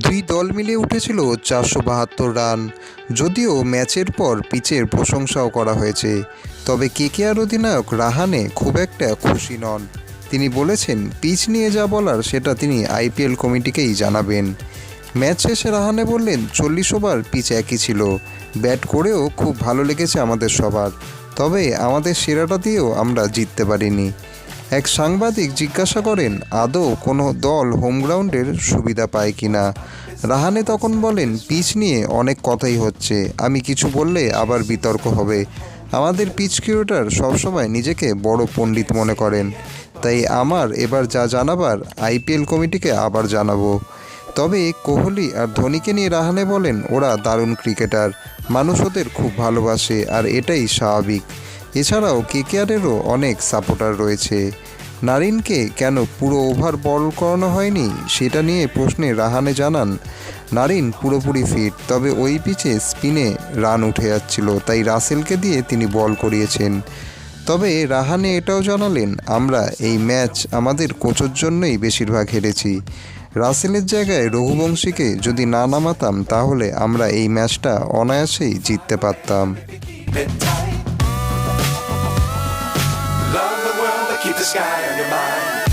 দুই দল মিলে উঠেছিল ৪৭২ রান। যদিও ম্যাচের পর পিচের প্রশংসাও করা হয়েছে, তবে কেকেআর অধিনায়ক রাহানে খুব একটা খুশি নন। তিনি বলেছেন, পিচ নিয়ে যা বলার সেটা তিনি আইপিএল কমিটিকেই জানাবেন। ম্যাচ শেষে রাহানে বললেন, ৪০ ওভার পিচ একই ছিল। ব্যাট করেও খুব ভালো লেগেছে আমাদের সবার, তবে আমাদের সেরাটা দিয়েও আমরা জিততে পারিনি। এক সাংবাদিক জিজ্ঞাসা করেন, আদৌ কোনো দল হোম গ্রাউন্ডের সুবিধা পায় কিনা। রাহানে তখন বলেন, পিচ নিয়ে অনেক কথাই হচ্ছে, আমি কিছু বললে আবার বিতর্ক হবে। আমাদের পিচ কিউরেটর সবসময় নিজেকে বড় পণ্ডিত মনে করেন, তাই আমার এবার যা জানাবার আইপিএল কমিটিকে আবার জানাবো। তবে কোহলি আর ধোনিকে নিয়ে রাহানে বলেন, ওরা দারুণ ক্রিকেটার, মানুষ ওদের খুব ভালোবাসে আর এটাই স্বাভাবিক। এছাড়াও কেকেআরেরও অনেক সাপোর্টার রয়েছে। নারিনকে কেন পুরো ওভার বল করানো হয়নি সেটা নিয়ে প্রশ্নে রাহানে জানান, নারিন পুরোপুরি ফিট, তবে ওই পিচে স্পিনে রান উঠে যাচ্ছিল, তাই রাসেলকে দিয়ে তিনি বল করিয়েছেন। তবে রাহানে এটাও জানালেন, আমরা এই ম্যাচ আমাদের কোচের জন্যই বেশিরভাগ হেরেছি। রাসেলের জায়গায় রঘুবংশীকে যদি না নামাতাম তাহলে আমরা এই ম্যাচটা অনায়াসেই জিততে পারতাম। Love the world, but keep the sky on your mind.